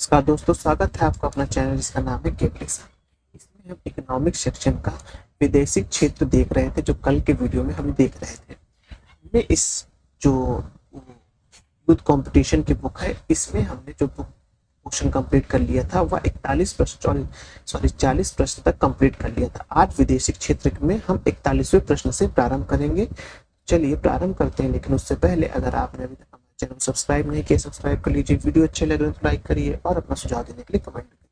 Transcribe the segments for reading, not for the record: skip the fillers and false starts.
नमस्कार दोस्तों, स्वागत है आपका अपना चैनल जिसका नाम है केपलेसा। इसमें हम इकोनॉमिक सेक्शन का विदेशी क्षेत्र देख रहे थे, जो कल के वीडियो में हम देख रहे थे। हमने इस जो यूथ कंपटीशन की बुक है, इसमें हमने जो बुक पोर्शन कंप्लीट कर लिया था वह 40 प्रश्न तक कंप्लीट कर लिया था। आज विदेशी क्षेत्र में हम 41वें प्रश्न से प्रारंभ करेंगे। चलिए प्रारंभ करते हैं, लेकिन उससे पहले अगर आपने अभी तक हमारे चैनल सब्सक्राइब नहीं किया, सब्सक्राइब कर लीजिए। वीडियो अच्छे लगे तो लाइक करिए और अपना सुझाव देने के लिए कमेंट करिए।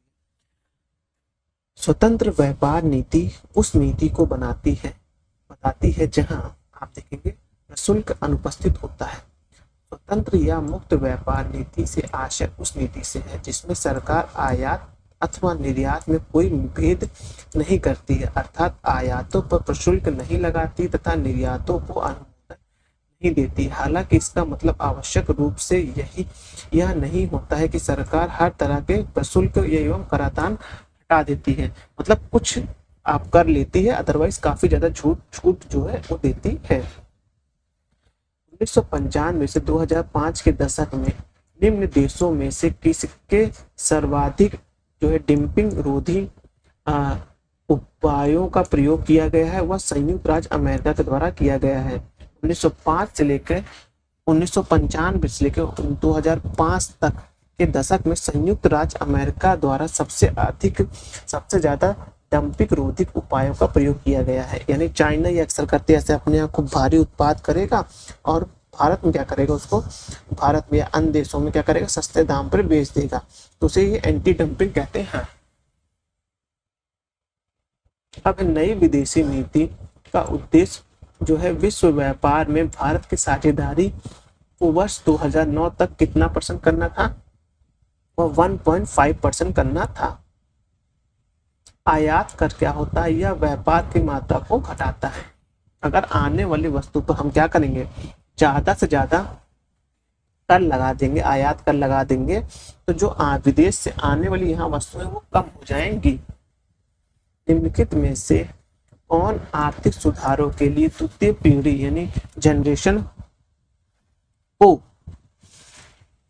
स्वतंत्र व्यापार नीति उस नीति को बताती है जहां आप देखेंगे प्रशुल्क अनुपस्थित होता है। स्वतंत्र या मुक्त व्यापार नीति से आशय उस नीति से है जिसमें सरकार आयात अथवा निर्यात में कोई भेद नहीं करती है, अर्थात आयातों पर प्रशुल्क नहीं लगाती तथा निर्यातों को अनुमोदन नहीं देती। हालांकि इसका मतलब आवश्यक रूप से यह नहीं होता है कि सरकार हर तरह के प्रशुल्क एवं कराधान हटा देती है। मतलब कुछ आप कर लेती है, अदरवाइज काफी ज्यादा छूट जो है वो देती है। 1995 से 2005 के दशक में निम्न देशों में से किसके सर्वाधिक जो है डंपिंग रोधी उपायों का प्रयोग किया गया है? वह संयुक्त राज्य अमेरिका के द्वारा किया गया है। 1995 से लेकर 2005 तक के दशक में संयुक्त राज्य अमेरिका द्वारा सबसे ज्यादा डंपिंग रोधी उपायों का प्रयोग किया गया है। यानी चाइना ये अक्सर करते ऐसे अपने यहाँ खूब भारी उत्पाद करेगा और भारत में क्या करेगा, उसको भारत में या अन्य देशों में क्या करेगा, सस्ते दाम पर बेच देगा। तो उसे ये एंटी डंपिंग कहते हैं। अब नई विदेशी नीति का उद्देश्य जो है विश्व व्यापार में भारत की साझेदारी को वर्ष 2009 तक कितना % करना था? वह 1.5% करना था। आयात कर क्या होता है? यह व्यापार की मात्रा को घटाता है। अगर आने वाली वस्तु पर हम क्या करेंगे, ज्यादा से ज्यादा कर लगा देंगे, आयात कर लगा देंगे, तो जो विदेश से आने वाली यहाँ वस्तुएं वो कम हो जाएंगी। निम्नलिखित में से कौन आर्थिक सुधारों के लिए तृतीय पीढ़ी यानी जनरेशन को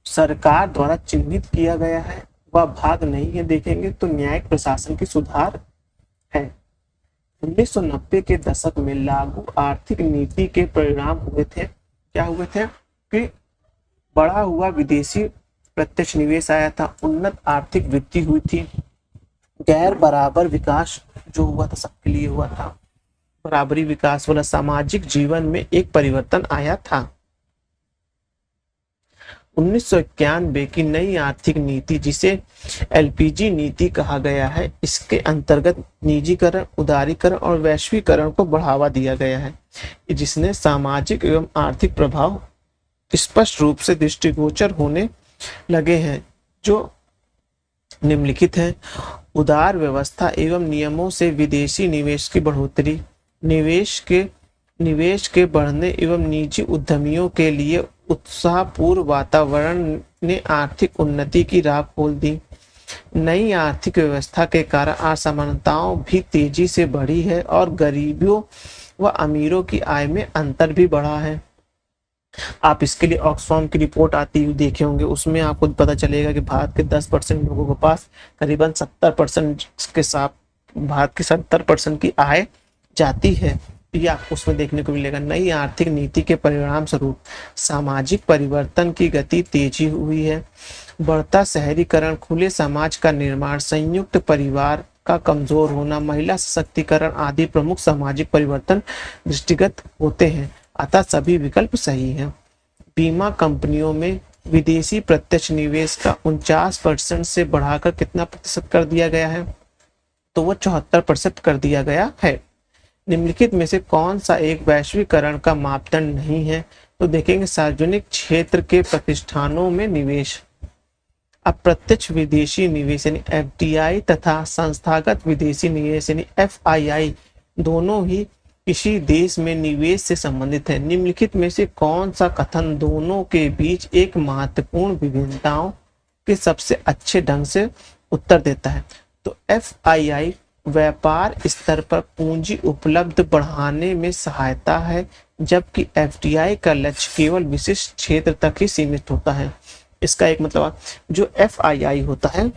सरकार द्वारा चिन्हित किया गया है? वह भाग नहीं है। देखेंगे तो न्यायिक प्रशासन की सुधार है। 1990 के दशक में लागू आर्थिक नीति के परिणाम हुए थे, क्या हुए थे कि बढ़ा हुआ विदेशी प्रत्यक्ष निवेश आया था, उन्नत आर्थिक वृद्धि हुई थी, गैर बराबर विकास जो हुआ था सबके लिए हुआ था, बराबरी विकास वाला सामाजिक जीवन में एक परिवर्तन आया था। 1991 की नई आर्थिक नीति जिसे एलपीजी नीति कहा गया है, इसके अंतर्गत निजीकरण, उदारीकरण और वैश्वीकरण को बढ़ावा दिया गया है, जिसने सामाजिक एवं आर्थिक प्रभाव स्पष्ट रूप से दृष्टिगोचर होने लगे हैं, जो निम्नलिखित हैं। उदार व्यवस्था एवं नियमों से विदेशी निवेश की बढ़ोतरी, निवेश के बढ़ने एवं निजी उद्यमियों के लिए उत्साहपूर्ण वातावरण ने आर्थिक उन्नति की राह खोल दी। नई आर्थिक व्यवस्था के कारण असमानताओं भी तेजी से बढ़ी है और गरीबों व अमीरों की आय में अंतर भी बढ़ा है। आप इसके लिए ऑक्सफैम की रिपोर्ट आती हुई देखे होंगे, उसमें आपको पता चलेगा कि भारत के 10% लोगों के पास करीबन 70% के साथ भारत की 70% की आय जाती है। ये आपको उसमें देखने को मिलेगा। नई आर्थिक नीति के परिणाम स्वरूप सामाजिक परिवर्तन की गति तेजी हुई है। बढ़ता शहरीकरण, खुले समाज का निर्माण, संयुक्त परिवार का कमजोर होना, महिला सशक्तिकरण आदि प्रमुख सामाजिक परिवर्तन दृष्टिगत होते हैं। अतः सभी विकल्प सही हैं। बीमा कंपनियों में विदेशी प्रत्यक्ष निवेश का 49% से बढ़ाकर कितना प्रतिशत कर दिया गया है? तो वो 74% कर दिया गया है। निम्नलिखित में से कौन सा एक वैश्वीकरण का मापदंड नहीं है? तो देखेंगे सार्वजनिक क्षेत्र के प्रतिष्ठानों में निवेश। अप्रत्यक्ष विदेशी निवेश यानी एफडीआई तथा संस्थागत विदेशी निवेश यानी एफआईआई दोनों ही किसी देश में निवेश से संबंधित है। निम्नलिखित में से कौन सा कथन दोनों के बीच एक महत्वपूर्ण विभिन्नताओं के सबसे अच्छे ढंग से उत्तर देता है? तो एफआईआई व्यापार स्तर पर पूंजी उपलब्ध बढ़ाने में सहायता है, जबकि एफडीआई का लक्ष्य केवल विशिष्ट क्षेत्र तक ही सीमित होता है। इसका एक मतलब जो FII होता है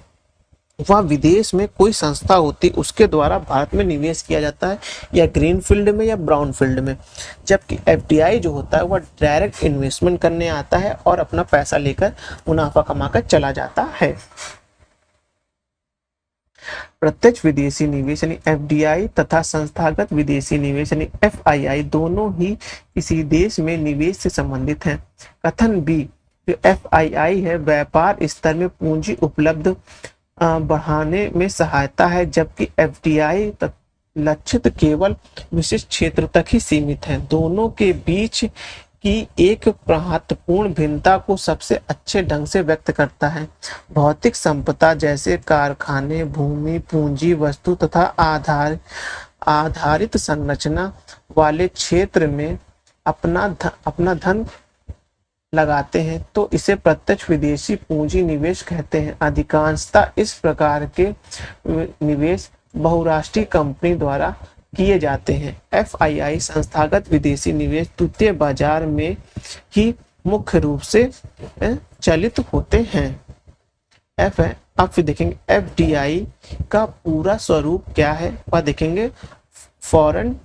वह विदेश में कोई संस्था होती उसके द्वारा भारत में निवेश किया जाता है, या ग्रीन फील्ड में या ब्राउन फील्ड में। जबकि FDI जो होता है वह डायरेक्ट इन्वेस्टमेंट करने आता है और अपना पैसा लेकर मुनाफा कमाकर चला जाता है। प्रत्यक्ष विदेशी निवेश यानी FDI तथा संस्थागत विदेशी निवेश यानी FII दोनों ही किसी देश में निवेश से संबंधित हैं। कथन बी, जो FII है व्यापार स्तर में पूंजी उपलब्ध बढ़ाने में सहायता है, जबकि FDI लक्षित केवल विशिष्ट क्षेत्र तक ही सीमित है। दोनों के बीच की एक महत्वपूर्ण भिन्नता को सबसे अच्छे ढंग से व्यक्त करता है। भौतिक संपदा जैसे कारखाने, भूमि, पूंजी, वस्तु तथा आधारित संरचना वाले क्षेत्र में अपना धन लगाते हैं तो इसे प्रत्यक्ष विदेशी पूंजी निवेश कहते हैं। अधिकांशतः इस प्रकार के निवेश बहुराष्ट्रीय कंपनी द्वारा किए जाते हैं। FII संस्थागत विदेशी निवेश द्वितीय बाजार में ही मुख्य रूप से चलित होते हैं। अब फिर देखेंगे FDI का पूरा स्वरूप क्या है, वह देखेंगे फॉरेन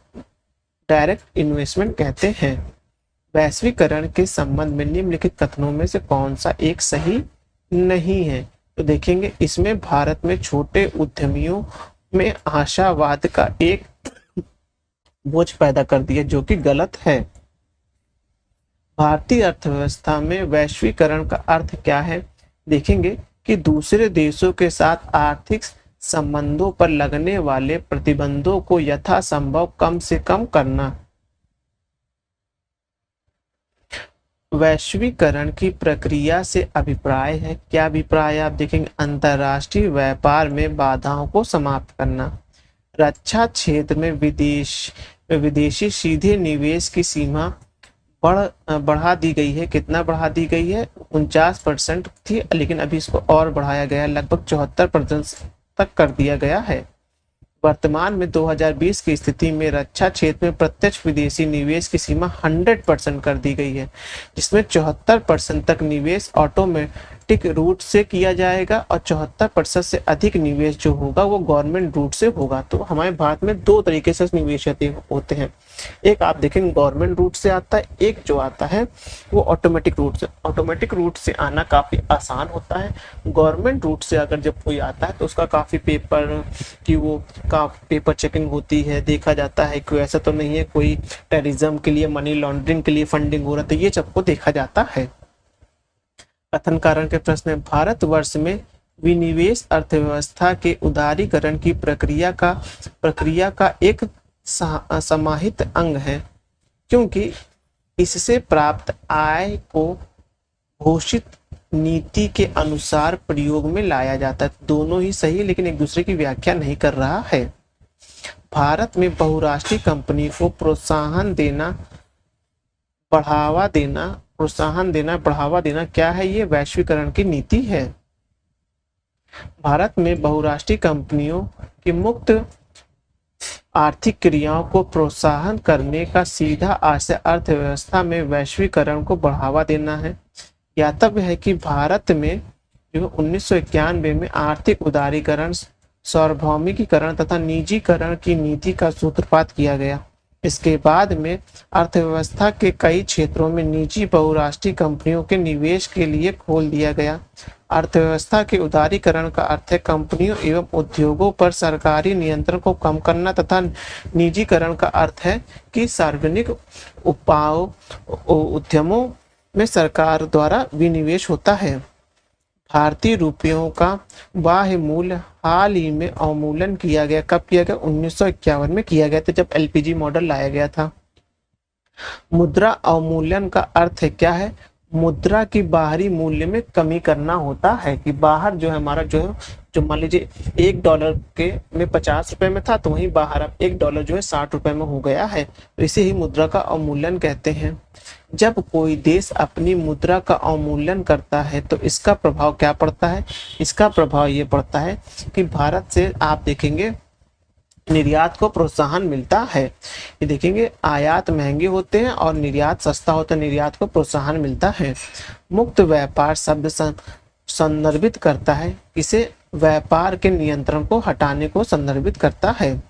डायरेक्ट इन्वेस्टमेंट कहते हैं। वैश्वीकरण के संबंध में निम्नलिखित कथनों में से कौन सा एक सही नहीं है? तो देखेंगे इसमें भारत में छोटे उद्यमियों में आशावाद का एक बोझ पैदा कर दिया, जो कि गलत है। भारतीय अर्थव्यवस्था में वैश्वीकरण का अर्थ क्या है? देखेंगे कि दूसरे देशों के साथ आर्थिक संबंधों पर लगने वाले प्रतिबंधों को यथासंभव कम से कम करना। वैश्वीकरण की प्रक्रिया से अभिप्राय है, क्या अभिप्राय है? आप देखेंगे अंतर्राष्ट्रीय व्यापार में बाधाओं को समाप्त करना। रक्षा क्षेत्र में विदेशी सीधे निवेश की सीमा बढ़ा दी गई है। कितना बढ़ा दी गई है? 49% थी, लेकिन अभी इसको और बढ़ाया गया, लगभग 74% तक कर दिया गया है। वर्तमान में 2020 की स्थिति में रक्षा क्षेत्र में प्रत्यक्ष विदेशी निवेश की सीमा 100% कर दी गई है, जिसमें 74% तक निवेश ऑटोमेटिक रूट से किया जाएगा और 74% से अधिक निवेश जो होगा वो गवर्नमेंट रूट से होगा। तो हमारे भारत में दो तरीके से निवेश होते हैं, एक आप देखेंगे गवर्नमेंट रूट से आता है, एक जो आता है वो ऑटोमेटिक रूट से। ऑटोमेटिक रूट से आना काफ़ी आसान होता है। गवर्नमेंट रूट से अगर जब कोई आता है तो उसका काफ़ी पेपर चेकिंग होती है, देखा जाता है कि ऐसा तो नहीं है कोई टेररिज्म के लिए, मनी लॉन्ड्रिंग के लिए फंडिंग हो रहा है, तो ये सबको देखा जाता है। कथन कारण के प्रश्न है, भारतवर्ष में विनिवेश अर्थव्यवस्था के उदारीकरण की प्रक्रिया का एक समाहित अंग है, क्योंकि इससे प्राप्त आय को घोषित नीति के अनुसार प्रयोग में लाया जाता है। दोनों ही सही, लेकिन एक दूसरे की व्याख्या नहीं कर रहा है। भारत में बहुराष्ट्रीय कंपनी को प्रोत्साहन देना बढ़ावा देना क्या है? ये वैश्वीकरण की नीति है। भारत में बहुराष्ट्रीय कंपनियों की मुक्त आर्थिक क्रियाओं को प्रोत्साहन करने का सीधा आशय अर्थव्यवस्था में वैश्वीकरण को बढ़ावा देना है। ज्ञातव्य है कि भारत में जो 1991 में आर्थिक उदारीकरण, सार्वभौमिकीकरण तथा निजीकरण की नीति का सूत्रपात किया गया। इसके बाद में अर्थव्यवस्था के कई क्षेत्रों में निजी बहुराष्ट्रीय कंपनियों के निवेश के लिए खोल दिया गया। अर्थव्यवस्था के उदारीकरण का अर्थ है कंपनियों एवं उद्योगों पर सरकारी नियंत्रण को कम करना, तथा निजीकरण का अर्थ है कि सार्वजनिक उद्यमों में सरकार द्वारा विनिवेश होता है। भारतीय रुपयों का बाह्य मूल्य हाल ही में अवमूल्यन किया गया। कब किया गया? 1951 में किया गया था, जब LPG मॉडल लाया गया था। मुद्रा अवमूल्यन का अर्थ है क्या है? मुद्रा की बाहरी मूल्य में कमी करना होता है, कि बाहर जो है हमारा जो मान लीजिए $1 के में 50 रुपए में था, तो वहीं बाहर अब $1 जो है 60 रुपए में हो गया है। तो इसे ही मुद्रा का अवमूल्यन कहते हैं। जब कोई देश अपनी मुद्रा का अवमूल्यन करता है तो इसका प्रभाव क्या पड़ता है? इसका प्रभाव ये पड़ता है कि भारत से आप देखेंगे निर्यात को प्रोत्साहन मिलता है। ये देखेंगे आयात महंगे होते हैं और निर्यात सस्ता होता है, निर्यात को प्रोत्साहन मिलता है। मुक्त व्यापार शब्द संदर्भित करता है, इसे व्यापार के नियंत्रण को हटाने को संदर्भित करता है।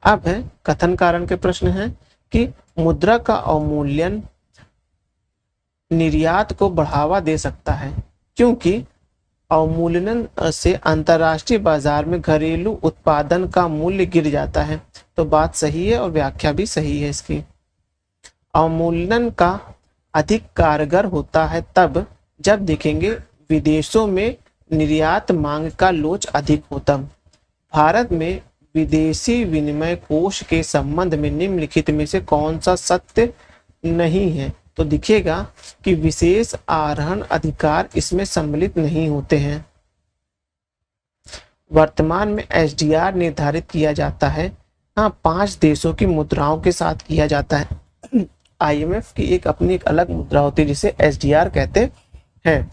अब है कथन कारण के प्रश्न हैं कि मुद्रा का अवमूल्यन निर्यात को बढ़ावा दे सकता है, क्योंकि अवमूल्यन से अंतर्राष्ट्रीय बाजार में घरेलू उत्पादन का मूल्य गिर जाता है। तो बात सही है और व्याख्या भी सही है इसकी। अवमूल्यन का अधिक कारगर होता है तब जब देखेंगे विदेशों में निर्यात मांग का लोच अधिक होता। भारत में विदेशी विनिमय कोष के संबंध में निम्नलिखित में से कौन सा सत्य नहीं है? तो दिखेगा कि विशेष आहरण अधिकार इसमें सम्मिलित नहीं होते हैं। वर्तमान में एसडीआर निर्धारित किया जाता है, हाँ 5 देशों की मुद्राओं के साथ किया जाता है। आईएमएफ की एक अपनी एक अलग मुद्रा होती है जिसे एसडीआर कहते हैं।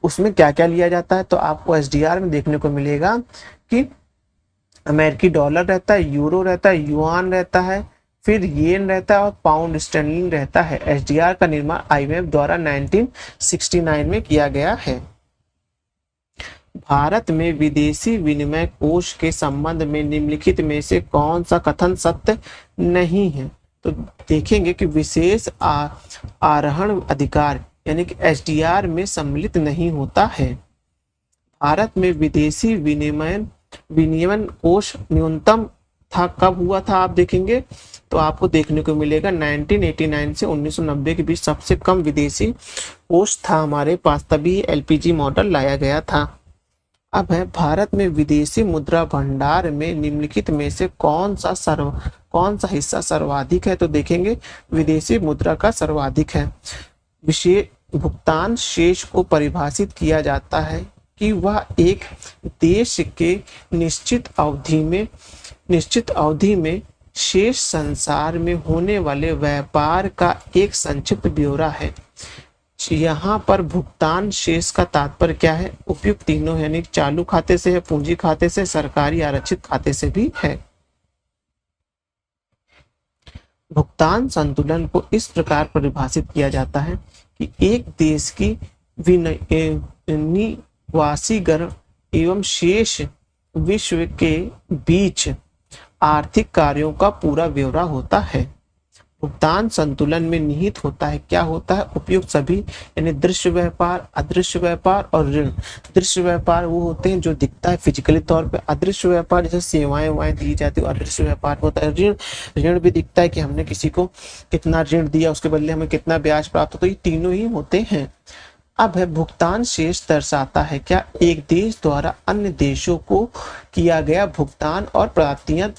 उसमें क्या क्या लिया जाता है? तो आपको एसडीआर में देखने को मिलेगा कि अमेरिकी डॉलर रहता है, यूरो रहता है, युआन रहता है, फिर येन रहता है और पाउंड स्टर्लिंग रहता है। एसडीआर का निर्माण आईएमएफ द्वारा 1969 में किया गया है। भारत में विदेशी विनिमय कोष के संबंध में निम्नलिखित में से कौन सा कथन सत्य नहीं है? तो देखेंगे कि विशेष आहरण अधिकार यानी कि एसडीआर में सम्मिलित नहीं होता है। भारत में विदेशी विनिमय कोष न्यूनतम था, कब हुआ था आप देखेंगे तो आपको देखने को मिलेगा 1989 से 1990 के बीच सबसे कम विदेशी कोष था हमारे पास, तभी एलपीजी मॉडल लाया गया था। अब है भारत में विदेशी मुद्रा भंडार में निम्नलिखित में से कौन सा हिस्सा सर्वाधिक है? तो देखेंगे विदेशी मुद्रा का सर्वाधिक है। विशेष भुगतान शेष को परिभाषित किया जाता है कि वह एक देश के निश्चित अवधि में शेष संसार में होने वाले व्यापार का एक संक्षिप्त ब्यौरा है। यहाँ पर भुगतान शेष का तात्पर्य क्या है? उपयुक्त तीनों यानी चालू खाते से है, पूंजी खाते से, सरकारी आरक्षित खाते से भी है। भुगतान संतुलन को इस प्रकार परिभाषित किया जाता है कि एक देश की निवासीगण एवं शेष विश्व के बीच आर्थिक कार्यों का पूरा ब्यौरा होता है। भुगतान संतुलन में निहित होता है, क्या होता है? उपयुक्त सभी यानी दृश्य व्यापार, अदृश्य व्यापार और ऋण। दृश्य व्यापार वो होते हैं जो दिखता है फिजिकली तौर पे, अदृश्य व्यापार जैसे सेवाएं दी जाती है, अदृश्य व्यापार होता है। ऋण भी दिखता है कि हमने किसी को कितना ऋण दिया, उसके बदले हमें कितना ब्याज प्राप्त होता है, ये तीनों ही होते हैं। अब है भुगतान शेष दर्शाता है क्या? एक देश द्वारा अन्य देशों को किया गया भुगतान और प्राप्तियां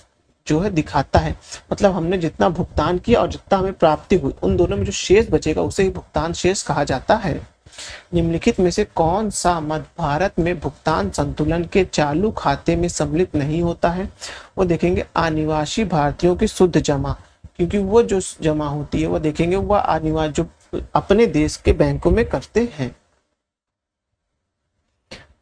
जो है दिखाता है, मतलब हमने जितना भुगतान किया और जितना हमें प्राप्ति हुई उन दोनों में जो शेष बचेगा उसे ही भुगतान शेष कहा जाता है। निम्नलिखित में से कौन सा मध्य भारत में भुगतान संतुलन के चालू खाते में सम्मिलित नहीं होता है? वो देखेंगे अनिवासी भारतीयों की शुद्ध जमा, क्योंकि वो जो जमा होती है वो देखेंगे वह अनिवासी जो अपने देश के बैंकों में करते हैं।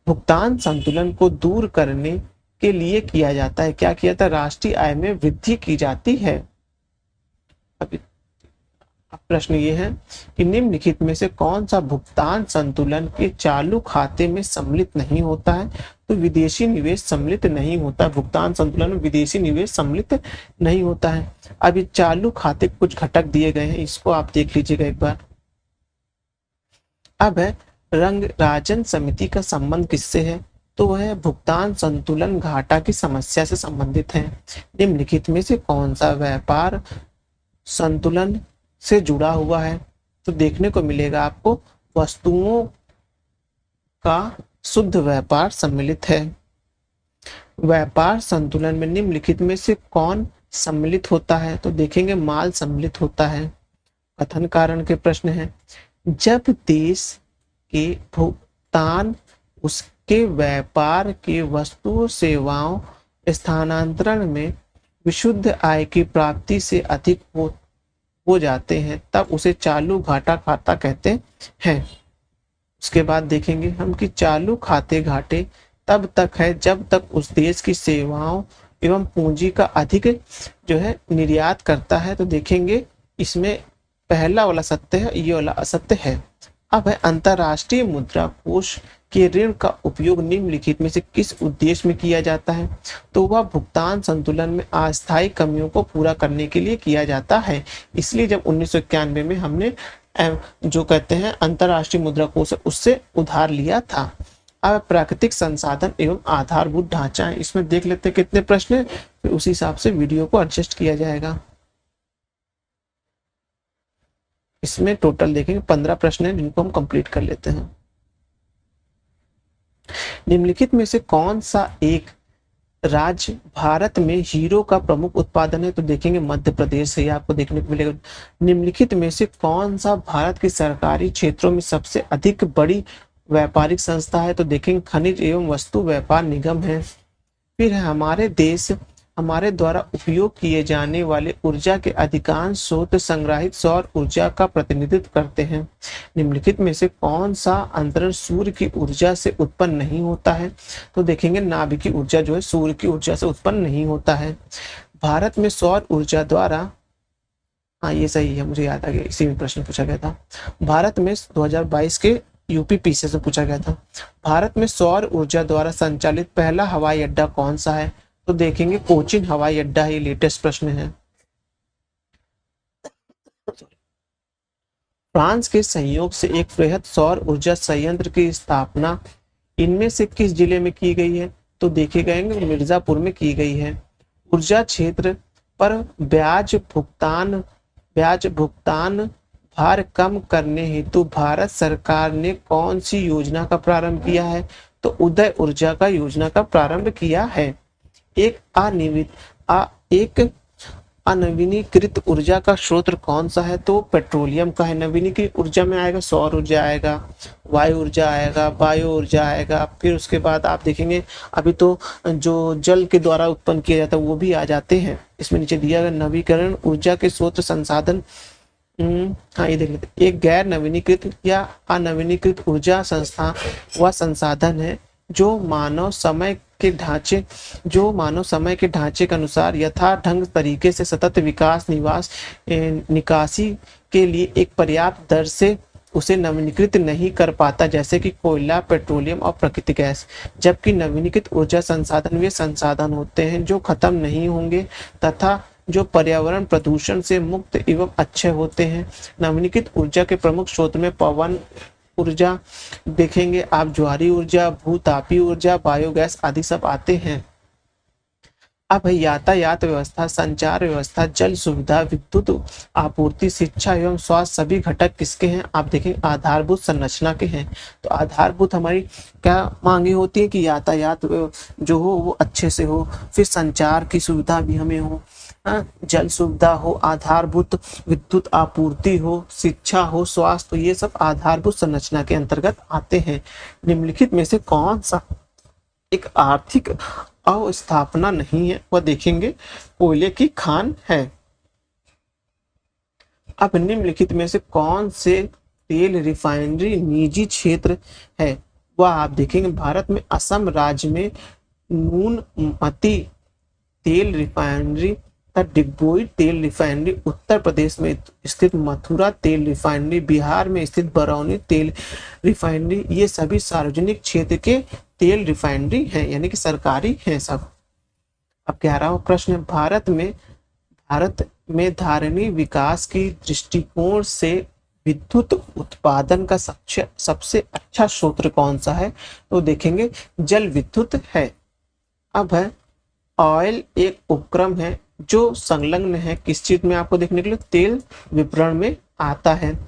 भुगतान संतुलन को दूर करने के लिए किया जाता है, क्या किया था? राष्ट्रीय आय में वृद्धि की जाती है। अब प्रश्न ये है कि निम्नलिखित में से कौन सा भुगतान संतुलन के चालू खाते में सम्मिलित नहीं होता है? तो विदेशी निवेश सम्मिलित नहीं होता है। भुगतान संतुलन में विदेशी निवेश सम्मिलित नहीं होता है। अब ये चालू खाते कुछ घटक दिए गए हैं, इसको आप देख लीजिएगा एक बार। अब है रंगराजन समिति का संबंध किससे है? तो वह भुगतान संतुलन घाटा की समस्या से संबंधित है। निम्नलिखित में से कौन सा व्यापार संतुलन से जुड़ा हुआ है? तो देखने को मिलेगा आपको वस्तुओं का शुद्ध व्यापार सम्मिलित है। व्यापार संतुलन में निम्नलिखित में से कौन सम्मिलित होता है? तो देखेंगे माल सम्मिलित होता है। कथन कारण के प्रश्न है, जब देश के भुगतान उसके व्यापार के वस्तु सेवाओं स्थानांतरण में विशुद्ध आय की प्राप्ति से अधिक हो जाते हैं तब उसे चालू घाटा खाता कहते हैं। उसके बाद देखेंगे हम कि चालू खाते घाटे तब तक है जब तक उस देश की सेवाओं एवं पूंजी का अधिक जो है निर्यात करता है। तो देखेंगे इसमें पहला वाला सत्य है, ये वाला असत्य है। अब है अंतरराष्ट्रीय मुद्रा कोष के ऋण का उपयोग निम्नलिखित में से किस उद्देश्य में किया जाता है? तो वह भुगतान संतुलन में अस्थायी कमियों को पूरा करने के लिए किया जाता है। इसलिए जब 1991 में हमने जो कहते हैं अंतरराष्ट्रीय मुद्रा कोष उससे उधार लिया था। अब प्राकृतिक संसाधन एवं आधारभूत ढांचा है, इसमें देख लेते हैं कितने प्रश्न हैं, फिर उसी हिसाब से वीडियो को एडजस्ट किया जाएगा। इसमें टोटल देखेंगे 15 प्रश्न हैं जिनको हम कंप्लीट कर लेते हैं। निम्नलिखित में से कौन सा एक राज्य भारत में हीरो का प्रमुख उत्पादन है? तो देखेंगे मध्य प्रदेश से आपको देखने को मिलेगा। निम्नलिखित में से कौन सा भारत के सरकारी क्षेत्रों में सबसे अधिक बड़ी व्यापारिक संस्था है? तो देखेंगे खनिज एवं वस्तु व्यापार निगम है। फिर है हमारे द्वारा उपयोग किए जाने वाले ऊर्जा के अधिकांश स्रोत संग्रहित सौर ऊर्जा का प्रतिनिधित्व करते हैं। निम्नलिखित में से कौन सा अंतरण सूर्य की ऊर्जा से उत्पन्न नहीं होता है? तो देखेंगे नाभिकीय ऊर्जा जो है सूर्य की ऊर्जा से उत्पन्न नहीं होता है। भारत में सौर ऊर्जा द्वारा, हाँ ये सही है, मुझे याद आ गया, इसी में प्रश्न पूछा गया था। भारत में 2022 के यूपीपीसीएससी से पूछा गया था। भारत में सौर ऊर्जा द्वारा संचालित पहला हवाई अड्डा कौन सा है? तो देखेंगे कोचिन हवाई अड्डा, ये लेटेस्ट प्रश्न है। फ्रांस के सहयोग से एक वृहद सौर ऊर्जा संयंत्र की स्थापना इनमें से किस जिले में की गई है? तो देखे गए मिर्जापुर में की गई है। ऊर्जा क्षेत्र पर ब्याज भुगतान भार कम करने हेतु भारत सरकार ने कौन सी योजना का प्रारंभ किया है? तो उदय ऊर्जा का योजना का प्रारंभ किया है। एक अनवीनीकृत ऊर्जा का स्रोत कौन सा है? तो पेट्रोलियम का है। नवीनीकृत ऊर्जा में आएगा सौर ऊर्जा आएगा, वायु ऊर्जा आएगा, बायो ऊर्जा आएगा। फिर उसके बाद आप देखेंगे अभी तो जो जल के द्वारा उत्पन्न किया जाता है वो भी आ जाते हैं। इसमें नीचे दिया गया नवीकरण ऊर्जा के स्रोत संसाधन, हाँ ये देख लेते। एक गैर नवीनीकृत या अनवीनीकृत ऊर्जा संस्था वह संसाधन है जो मानव समय के ढांचे के अनुसार यथा ढंग तरीके से सतत विकास निकासी के लिए एक पर्याप्त दर से उसे नवीनीकृत नहीं कर पाता, जैसे कि कोयला, पेट्रोलियम और प्राकृतिक गैस। जबकि नवीनीकृत ऊर्जा संसाधन वे संसाधन होते हैं जो खत्म नहीं होंगे तथा जो पर्यावरण प्रदूषण से मुक्त एवं अच्छे होते हैं। नवीनीकृत ऊर्जा के प्रमुख स्रोत में पवन ऊर्जा देखेंगे आप, ज्वारी ऊर्जा, भूतापीय ऊर्जा, बायोगैस आदि सब आते हैं। अब यातायात व्यवस्था, संचार व्यवस्था, जल सुविधा, विद्युत आपूर्ति, शिक्षा एवं स्वास्थ्य सभी घटक किसके हैं? आप देखें आधारभूत संरचना के हैं। तो आधारभूत हमारी क्या मांगे होती है कि यातायात जो हो वो अच्छे से हो, फिर संचार की सुविधा भी हमें हो, जल सुविधा हो, आधारभूत विद्युत आपूर्ति हो, शिक्षा हो, स्वास्थ्य, ये सब आधारभूत संरचना के अंतर्गत आते हैं। निम्नलिखित में से कौन सा एक आर्थिक अवस्थापना नहीं है? वह देखेंगे कोयले की खान है। अब निम्नलिखित में से कौन से तेल रिफाइनरी निजी क्षेत्र है? वह आप देखेंगे भारत में असम राज्य में नूनमती तेल रिफाइनरी, डिगबोई तेल रिफाइनरी, उत्तर प्रदेश में स्थित मथुरा तेल रिफाइनरी, बिहार में स्थित बरौनी तेल रिफाइनरी, ये सभी सार्वजनिक क्षेत्र के तेल रिफाइनरी हैं, यानी कि सरकारी हैं सब। अब 11वां प्रश्न, भारत में धारणीय विकास की दृष्टिकोण से विद्युत उत्पादन का सबसे अच्छा स्रोत कौन सा है? तो देखेंगे जल विद्युत है। अब है ऑयल एक उपक्रम है जो संलग्न है किस चीज में? आपको देखने के लिए तेल विपणन में आता है।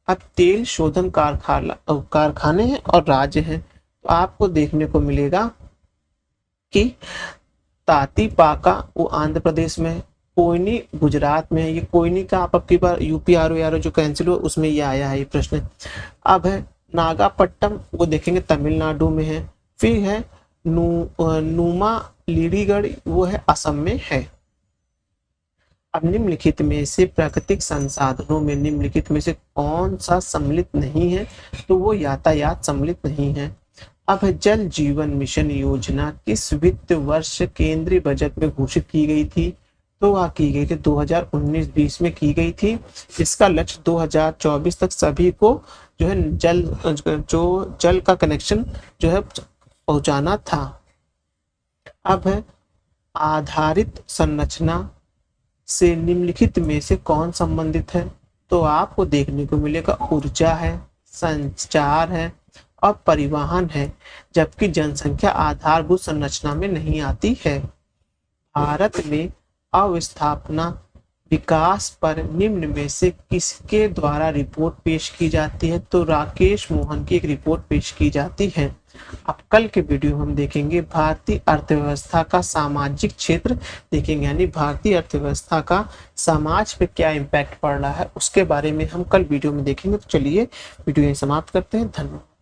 अब तेल शोधन कारखाने हैं और राज्य हैं, तो आपको देखने को मिलेगा कि तातीपाका वो आंध्र प्रदेश में है, कोयनी गुजरात में है। ये कोयनी का आप आपकी बार यूपीआरओ जो कैंसिल हुआ उसमें ये आया है ये प्रश्न। अब है नागापट्टनम, वो देखेंगे तमिलनाडु में है। फिर है नुमा लीडीगढ़, वो है असम में है। अब निम्नलिखित में से प्राकृतिक संसाधनों में निम्नलिखित में से कौन सा सम्मिलित नहीं है? तो वो यातायात सम्मिलित नहीं है। अब जल जीवन मिशन योजना किस वित्त वर्ष केंद्रीय बजट में घोषित की गई थी? तो वह की गई थी 2019-20 में की गई थी। इसका लक्ष्य 2024 तक सभी को जो है जल का कनेक्शन जो है पहुंचाना था। अब है आधारित संरचना से निम्नलिखित में से कौन संबंधित है? तो आपको देखने को मिलेगा ऊर्जा है, संचार है और परिवहन है, जबकि जनसंख्या आधारभूत संरचना में नहीं आती है। भारत में अवस्थापना विकास पर निम्न में से किसके द्वारा रिपोर्ट पेश की जाती है? तो राकेश मोहन की एक रिपोर्ट पेश की जाती है। अब कल के वीडियो हम देखेंगे भारतीय अर्थव्यवस्था का सामाजिक क्षेत्र देखेंगे, यानी भारतीय अर्थव्यवस्था का समाज पे क्या इम्पैक्ट पड़ रहा है उसके बारे में हम कल वीडियो में देखेंगे। तो चलिए वीडियो यहीं समाप्त करते हैं। धन्यवाद।